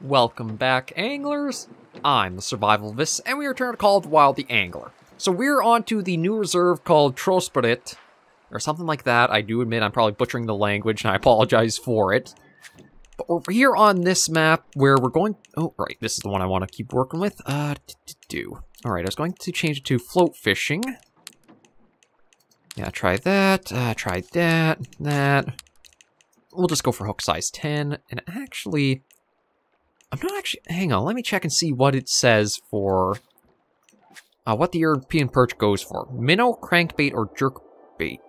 Welcome back, anglers. I'm the Survivalist, and we return to Call of the Wild, the Angler. So we're on to the new reserve called Trollsporet, or something like that. I do admit I'm probably butchering the language, and I apologize for it. But we're here on this map where we're going... Oh, right, this is the one I want to keep working with. Alright, I was going to change it to float fishing. Yeah, try that, try that. We'll just go for hook size 10, and actually... hang on, let me check and see what it says for... what the European perch goes for. Minnow, crankbait, or jerkbait.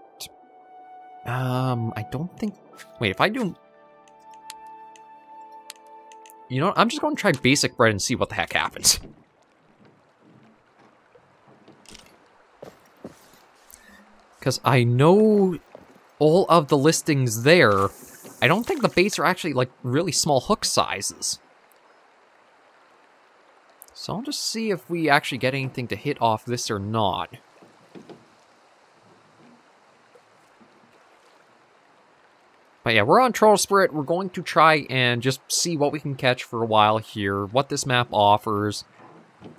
I don't think... Wait, if I do... You know what? I'm just going to try basic bread and see what the heck happens. Because I know all of the listings there, I don't think the baits are actually, like, really small hook sizes. So I'll just see if we actually get anything to hit off this or not. But yeah, we're on Trollsporet. We're going to try and just see what we can catch for a while here, what this map offers.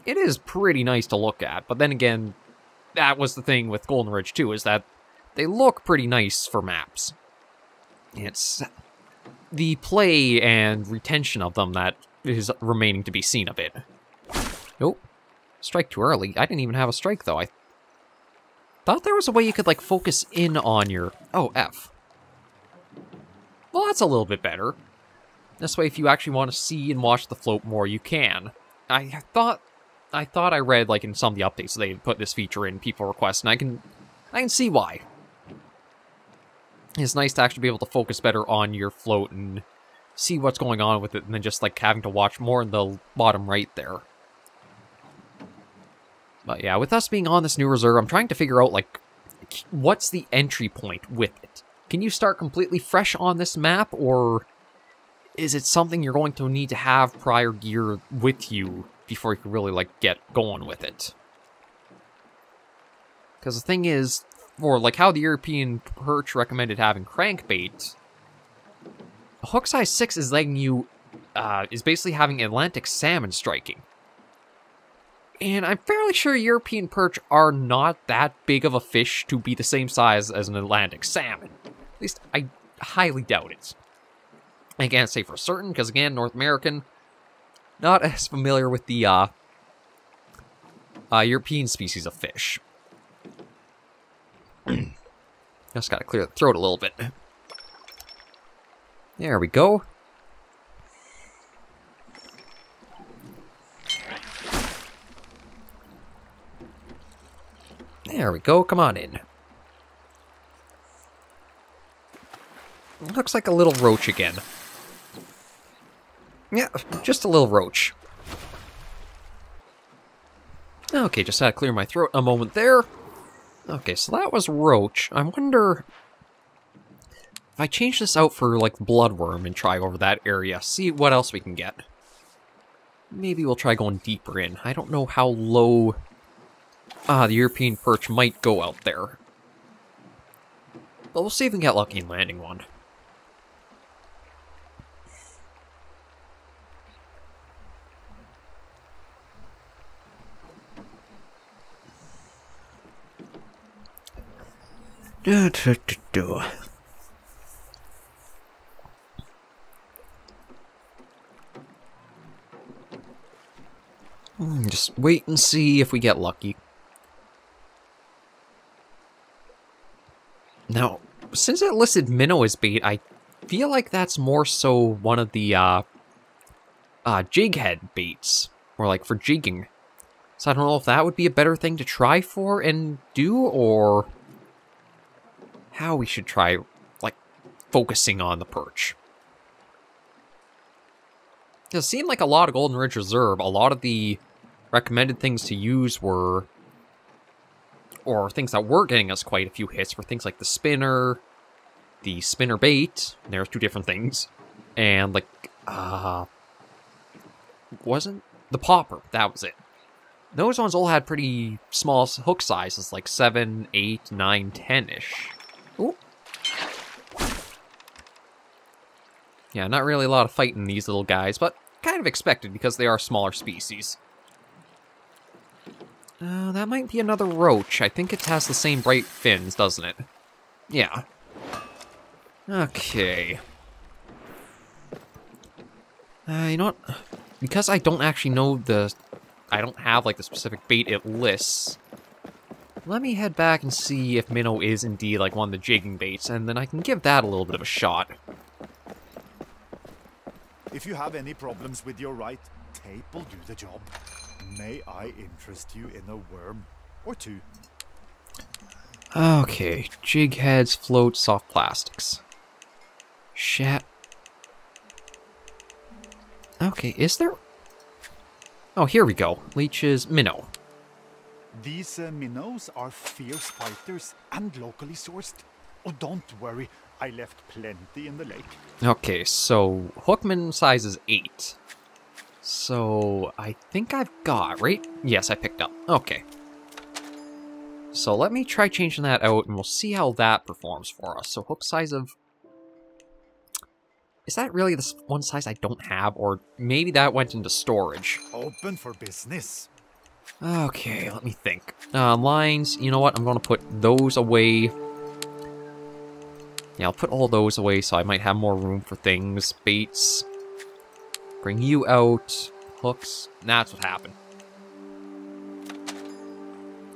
It is pretty nice to look at, but then again, that was the thing with Golden Ridge too, is that they look pretty nice for maps. It's the play and retention of them that is remaining to be seen of it. Nope. Strike too early. I didn't even have a strike, though. I thought there was a way you could, like, focus in on your... Oh, F. Well, that's a little bit better. This way, if you actually want to see and watch the float more, you can. I thought I read, like, in some of the updates, they put this feature in people requests, and I can see why. It's nice to actually be able to focus better on your float and see what's going on with it, than just, like, having to watch more in the bottom right there. But yeah, with us being on this new reserve, I'm trying to figure out, like, what's the entry point with it? Can you start completely fresh on this map, or is it something you're going to need to have prior gear with you before you can really, like, get going with it? Because the thing is, for, like, how the European perch recommended having crankbait, hook size 6 is letting you, is basically having Atlantic salmon striking. And I'm fairly sure European perch are not that big of a fish to be the same size as an Atlantic salmon. At least, I highly doubt it. I can't say for certain, because again, North American, not as familiar with the, European species of fish. Just gotta clear the throat a little bit. There we go. There we go, come on in. Looks like a little roach again. Yeah, just a little roach. Okay, just had to clear my throat a moment there. Okay, so that was roach. I wonder if I change this out for, like, bloodworm and try over that area, see what else we can get. Maybe we'll try going deeper in. I don't know how low the European perch might go out there. But we'll see if we can get lucky in landing one. Just wait and see if we get lucky. Now, since it listed minnow as bait, I feel like that's more so one of the jig head baits, or like for jigging. So I don't know if that would be a better thing to try for and do, or how we should try, like, focusing on the perch. It seemed like a lot of Golden Ridge Reserve, a lot of the recommended things to use were, or things that were getting us quite a few hits, were things like the spinner bait, and there's two different things, and, like, wasn't the popper, that was it. Those ones all had pretty small hook sizes, like 7, 8, 9, 10-ish. Ooh. Yeah, not really a lot of fighting these little guys, but kind of expected because they are smaller species. That might be another roach. I think it has the same bright fins, doesn't it? Yeah. Okay. You know what? Because I don't actually know I don't have, like, the specific bait it lists. Let me head back and see if minnow is indeed, like, one of the jigging baits, and then I can give that a little bit of a shot. If you have any problems with your right, tape will do the job. May I interest you in a worm or two? Okay, jig heads, float, soft plastics. Shat. Okay, is there... Oh, here we go. Leeches, minnow. These minnows are fierce fighters and locally sourced. Oh, don't worry, I left plenty in the lake. Okay, so hookman size is 8. So I think I've got, right? Yes, I picked up. Okay. So let me try changing that out, and we'll see how that performs for us. So hook size of... Is that really the one size I don't have? Or maybe that went into storage. Open for business. Okay, let me think. Lines, you know what? I'm going to put those away. Yeah, I'll put all those away so I might have more room for things. Baits. Bring you out. Hooks. That's what happened.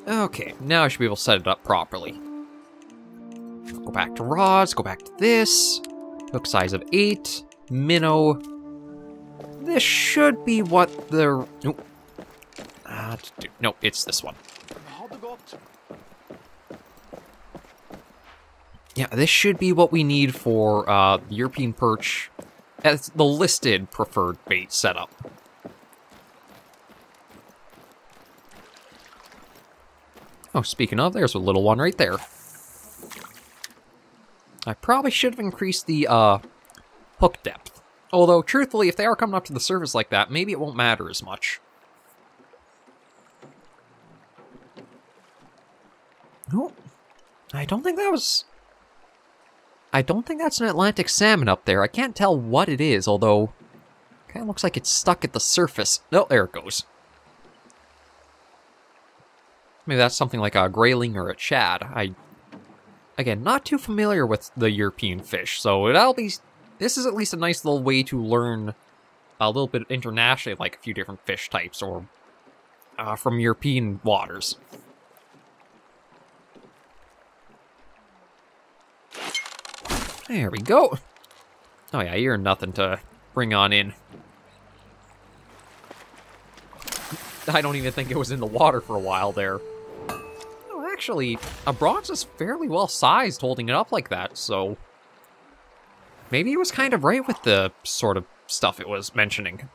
Okay, now I should be able to set it up properly. Go back to rods, go back to this. Hook size of 8. Minnow. This should be what the... Nope. Nope, it's this one. Yeah, this should be what we need for the European perch as the listed preferred bait setup. Oh, speaking of, there's a little one right there. I probably should have increased the hook depth. Although, truthfully, if they are coming up to the surface like that, maybe it won't matter as much. Oh, I don't think that was... I don't think that's an Atlantic salmon up there. I can't tell what it is, although... Kind of looks like it's stuck at the surface. Oh, there it goes. Maybe that's something like a grayling or a shad. Again, not too familiar with the European fish, so this is at least a nice little way to learn a little bit internationally, like a few different fish types, or from European waters. There we go. Oh yeah, you're nothing to bring on in. I don't even think it was in the water for a while there. Oh, actually, a bronze is fairly well sized holding it up like that, so... Maybe it was kind of right with the sort of stuff it was mentioning.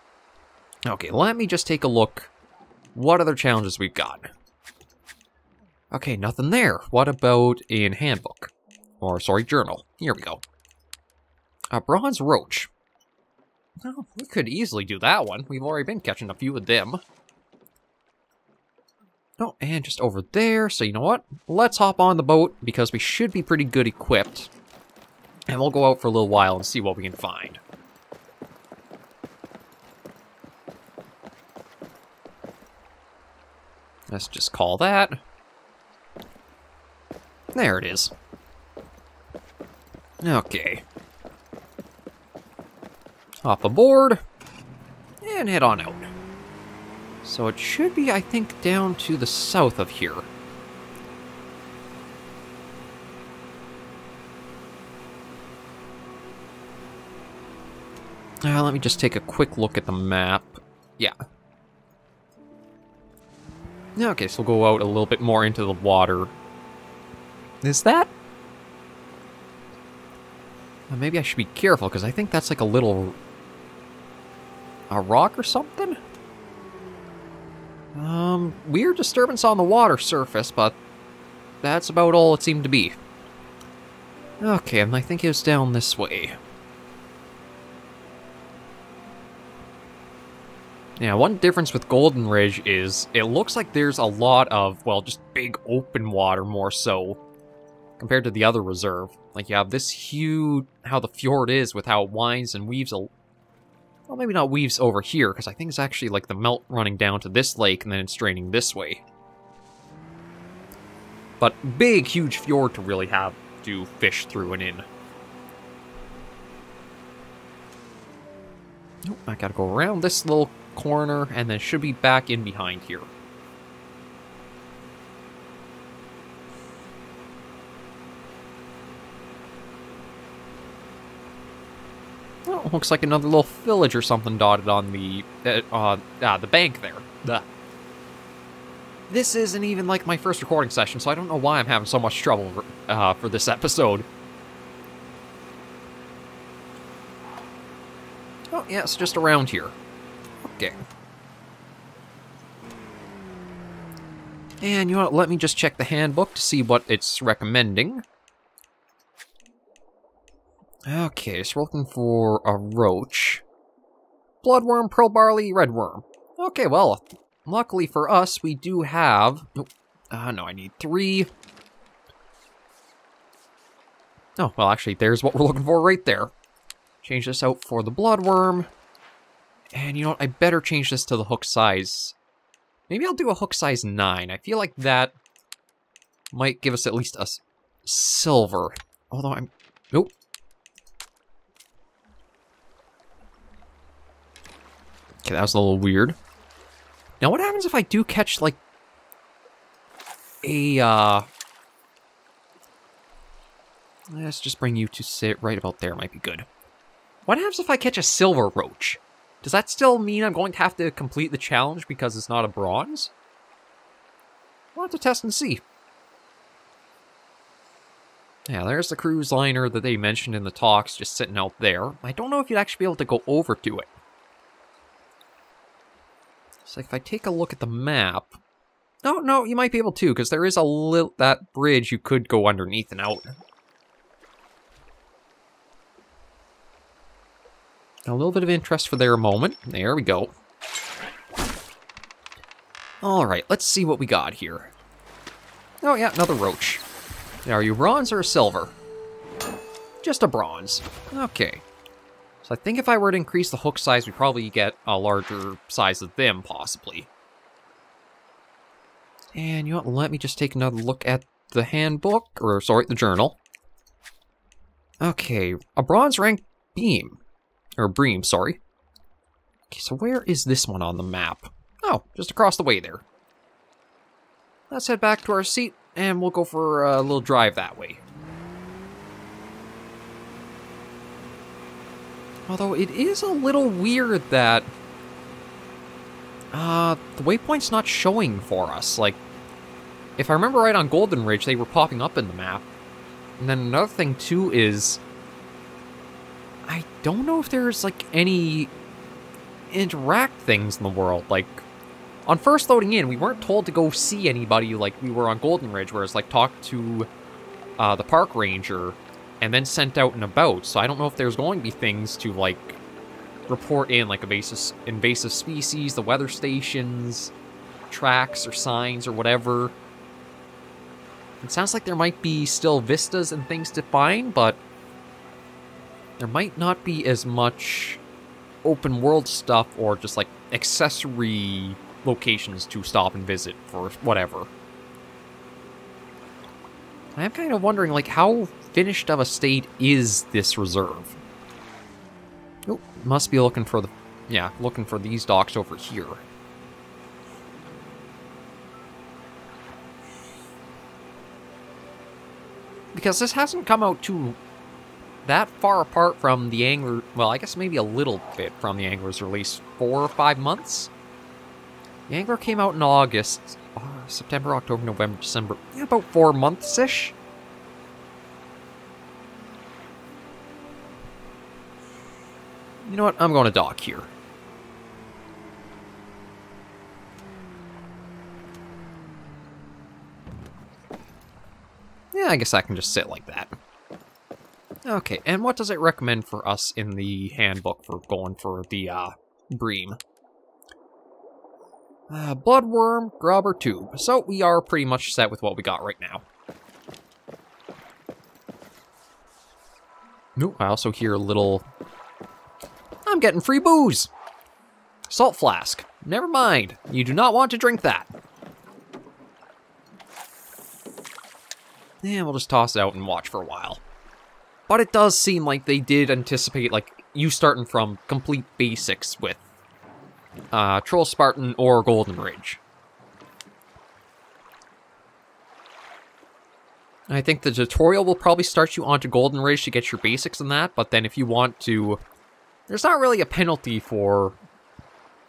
Okay, let me just take a look. What other challenges we've got? Okay, nothing there. What about in handbook? Or, sorry, journal. Here we go. A bronze roach. Well, we could easily do that one. We've already been catching a few of them. Oh, and just over there. So you know what? Let's hop on the boat, because we should be pretty good equipped. And we'll go out for a little while and see what we can find. Let's just call that. There it is. Okay. Hop aboard. And head on out. So it should be, I think, down to the south of here. Let me just take a quick look at the map. Yeah. Okay, so we'll go out a little bit more into the water. Is that? Maybe I should be careful, because I think that's like a little... a rock or something? Weird disturbance on the water surface, but that's about all it seemed to be. Okay, and I think it was down this way. Yeah, one difference with Golden Ridge is it looks like there's a lot of, well, just big open water more so, compared to the other reserve. Like, you have this huge, how the fjord is with how it winds and weaves Well, maybe not weaves over here, because I think it's actually like the melt running down to this lake and then it's draining this way. But big, huge fjord to really have to fish through and in. Nope, I gotta go around this little corner and then should be back in behind here. Oh, looks like another little village or something dotted on the bank there. Duh. This isn't even like my first recording session, so I don't know why I'm having so much trouble for this episode. Oh, yeah, it's just around here. Okay. And you know what, let me just check the handbook to see what it's recommending. Okay, so we're looking for a roach. Bloodworm, pearl barley, redworm. Okay, well, luckily for us, we do have... no, I need 3. Oh, well, actually, there's what we're looking for right there. Change this out for the bloodworm. And you know what, I better change this to the hook size. Maybe I'll do a hook size 9. I feel like that might give us at least a silver. Although I'm... nope. Okay, that was a little weird. Now, what happens if I do catch, like, a, let's just bring you to sit right about there, might be good. What happens if I catch a silver roach? Does that still mean I'm going to have to complete the challenge because it's not a bronze? We'll have to test and see. Yeah, there's the cruise liner that they mentioned in the talks, just sitting out there. I don't know if you'd actually be able to go over to it. So if I take a look at the map... oh, no, you might be able to, because there is a little... that bridge you could go underneath and out. A little bit of interest for their moment. There we go. Alright, let's see what we got here. Oh yeah, another roach. Now, are you bronze or a silver? Just a bronze. Okay. So I think if I were to increase the hook size, we'd probably get a larger size of them, possibly. And you know what, let me just take another look at the handbook, or sorry, the journal. Okay, a bronze rank beam. Or bream, sorry. Okay, so where is this one on the map? Oh, just across the way there. Let's head back to our seat, and we'll go for a little drive that way. Although it is a little weird that the waypoint's not showing for us. Like, if I remember right on Golden Ridge, they were popping up in the map. And then another thing too is I don't know if there's like any interact things in the world. Like, on first loading in, we weren't told to go see anybody like we were on Golden Ridge, where it's like talk to the park ranger and then sent out and about. So I don't know if there's going to be things to like report in, like invasive species, the weather stations, tracks or signs or whatever. It sounds like there might be still vistas and things to find, but there might not be as much open world stuff or just like accessory locations to stop and visit for whatever. I'm kind of wondering, like, how finished of a state is this reserve? Oh, must be looking for the... yeah, looking for these docks over here. Because this hasn't come out too... that far apart from the Angler... well, I guess maybe a little bit from the Angler's release. 4 or 5 months? The Angler came out in August. September, October, November, December. Yeah, about 4 months-ish. You know what? I'm going to dock here. Yeah, I guess I can just sit like that. Okay, and what does it recommend for us in the handbook for going for the bream? Bloodworm, grub, or tube. So we are pretty much set with what we got right now. Nope, I also hear a little... I'm getting free booze. Salt flask. Never mind. You do not want to drink that. Yeah, we'll just toss it out and watch for a while. But it does seem like they did anticipate, like, you starting from complete basics with Trollsporet or Golden Ridge. I think the tutorial will probably start you onto Golden Ridge to get your basics in that, but then if you want to... There's not really a penalty for,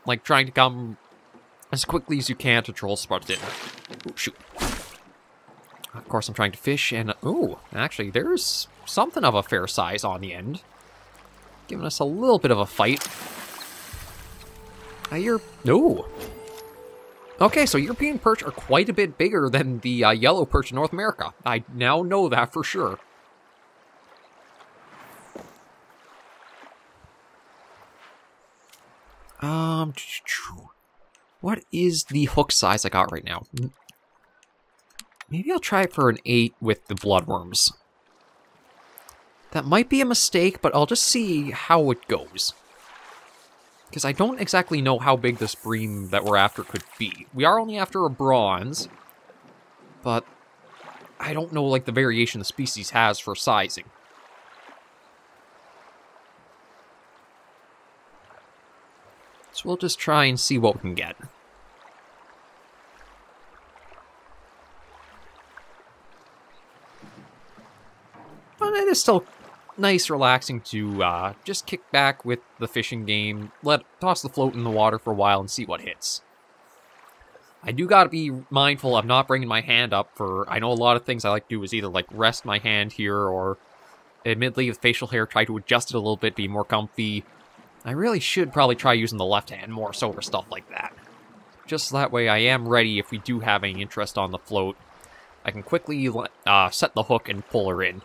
like, trying to come as quickly as you can to Trollsporet dinner. Ooh, shoot. Of course, I'm trying to fish, and... Ooh, actually, there's something of a fair size on the end. Giving us a little bit of a fight. You're... Ooh. Okay, so European perch are quite a bit bigger than the yellow perch in North America. I now know that for sure. What is the hook size I got right now? Maybe I'll try it for an 8 with the bloodworms. That might be a mistake, but I'll just see how it goes. Because I don't exactly know how big this bream that we're after could be. We are only after a bronze, but I don't know, like, the variation the species has for sizing. So we'll just try and see what we can get. But it is still nice, relaxing to just kick back with the fishing game, toss the float in the water for a while and see what hits. I do gotta be mindful of not bringing my hand up for, I know a lot of things I like to do is either like rest my hand here or, admittedly with facial hair, try to adjust it a little bit, be more comfy. I really should probably try using the left hand more so for stuff like that. Just that way I am ready if we do have any interest on the float. I can quickly set the hook and pull her in.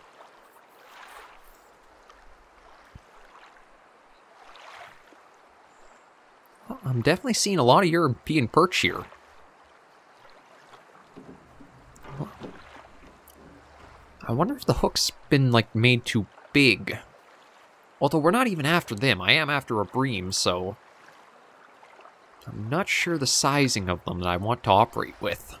I'm definitely seeing a lot of European perch here. I wonder if the hook's been, like, made too big. Although we're not even after them. I am after a bream, so... I'm not sure the sizing of them that I want to operate with.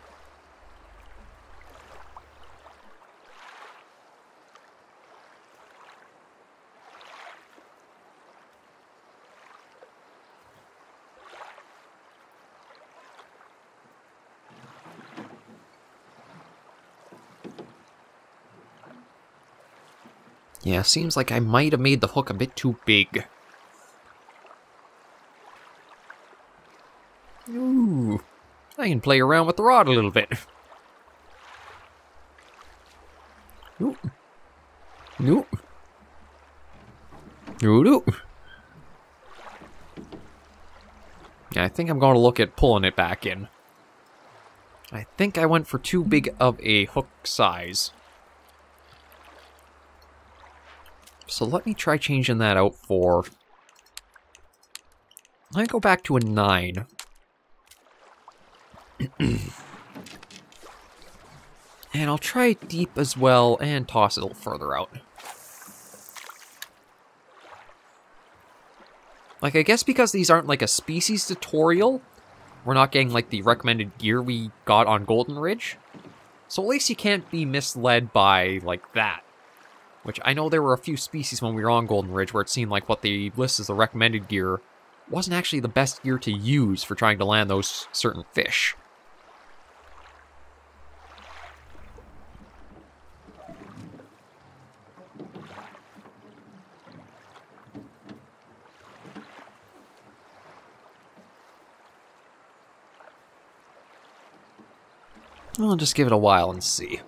Yeah, seems like I might have made the hook a bit too big. Ooh, I can play around with the rod a little bit. Ooh. Ooh. Ooh, ooh. Yeah, I think I'm going to look at pulling it back in. I think I went for too big of a hook size. So let me try changing that out for... Let me go back to a 9. And I'll try deep as well and toss it a little further out. Like, I guess because these aren't like a species tutorial, we're not getting like the recommended gear we got on Golden Ridge. So at least you can't be misled by like that. Which I know there were a few species when we were on Golden Ridge where it seemed like what they list as the recommended gear wasn't actually the best gear to use for trying to land those certain fish. I'll just give it a while and see.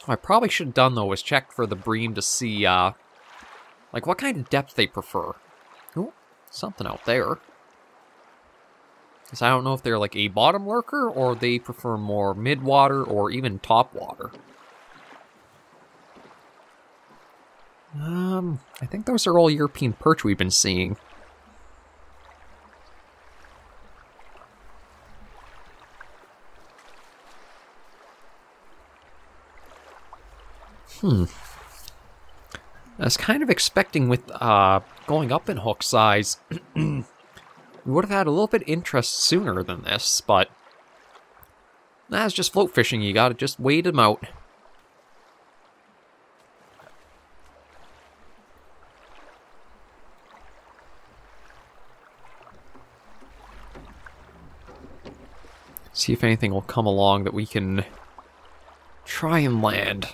What I probably should have done, though, was check for the bream to see, like, what kind of depth they prefer. Ooh, something out there. Because I don't know if they're, like, a bottom lurker, or they prefer more mid-water, or even top water. I think those are all European perch we've been seeing. I was kind of expecting with going up in hook size, we would have had a little bit of interest sooner than this, but that's just float fishing. You gotta just wait them out. See if anything will come along that we can try and land.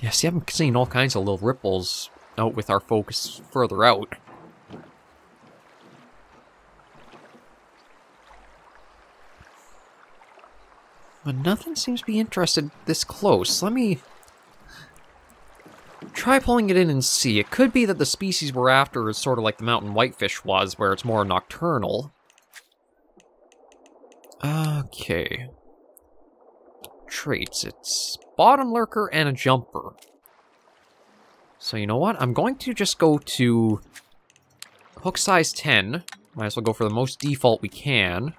Yeah, see, I'm seeing all kinds of little ripples out with our focus further out. But nothing seems to be interested this close. Let me try pulling it in and see. It could be that the species we're after is sort of like the mountain whitefish was, where it's more nocturnal. Okay. Traits. It's bottom lurker and a jumper. So you know what? I'm going to just go to hook size 10. Might as well go for the most default we can.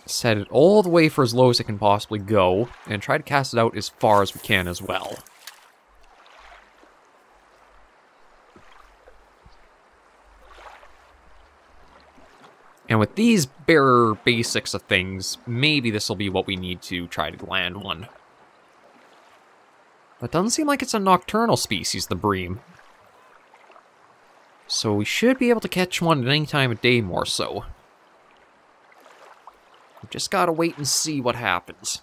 Set it all the way for as low as it can possibly go, and try to cast it out as far as we can as well. And with these bare basics of things, maybe this will be what we need to try to land one. But it doesn't seem like it's a nocturnal species, the bream. So we should be able to catch one at any time of day more so. We just gotta wait and see what happens.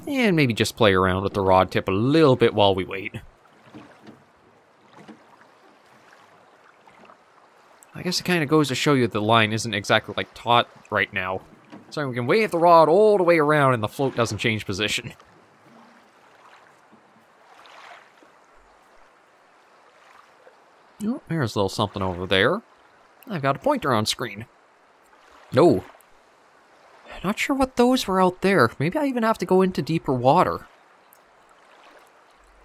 And maybe just play around with the rod tip a little bit while we wait. I guess it kind of goes to show you that the line isn't exactly like taut right now. So we can wave the rod all the way around and the float doesn't change position. Oh, there's a little something over there. I've got a pointer on screen. No. Not sure what those were out there. Maybe I even have to go into deeper water.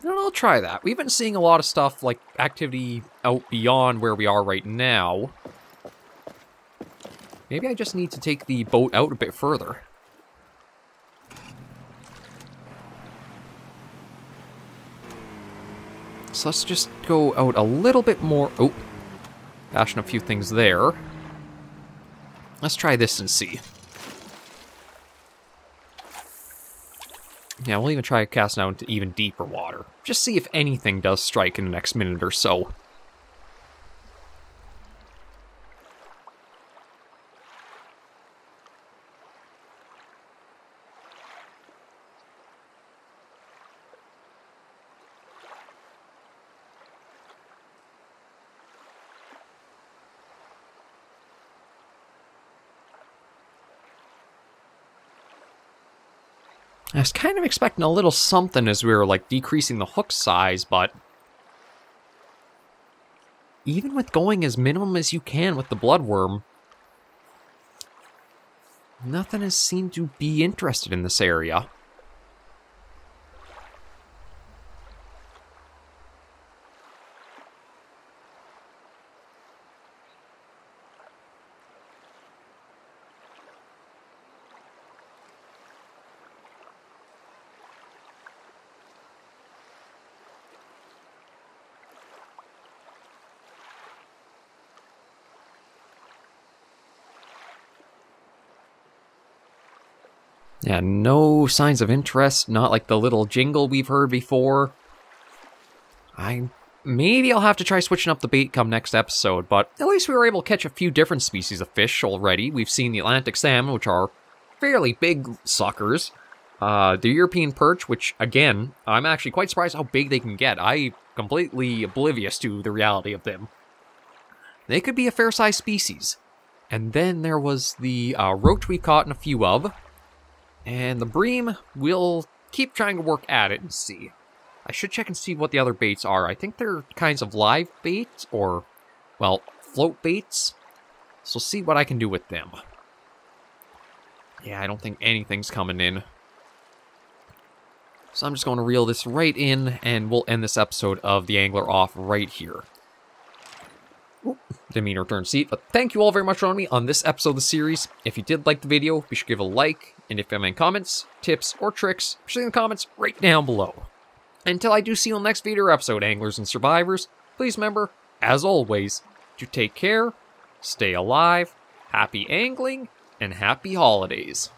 No, I'll try that. We've been seeing a lot of stuff, like activity out beyond where we are right now. Maybe I just need to take the boat out a bit further. So let's just go out a little bit more. Oh, bashing a few things there. Let's try this and see. Yeah, we'll even try casting out into even deeper water. Just see if anything does strike in the next minute or so. I was kind of expecting a little something as we were, like, decreasing the hook size, but even with going as minimum as you can with the bloodworm, nothing has seemed to be interested in this area. Yeah, no signs of interest, not like the little jingle we've heard before. Maybe I'll have to try switching up the bait come next episode, but at least we were able to catch a few different species of fish already. We've seen the Atlantic salmon, which are fairly big suckers. The European perch, which, again, I'm actually quite surprised how big they can get. I'm completely oblivious to the reality of them. They could be a fair-sized species. And then there was the roach we caught in a few of. And the bream, we'll keep trying to work at it and see. I should check and see what the other baits are. I think they're kinds of live baits, or, well, float baits. So see what I can do with them. Yeah, I don't think anything's coming in. So I'm just going to reel this right in, and we'll end this episode of The Angler off right here. Didn't mean to return seat, but thank you all very much for joining me on this episode of the series. If you did like the video, be sure to give it a like, and if you have any comments, tips, or tricks, be sure to leave in the comments right down below. Until I do see you on the next video or episode, Anglers and Survivors, please remember, as always, to take care, stay alive, happy angling, and happy holidays.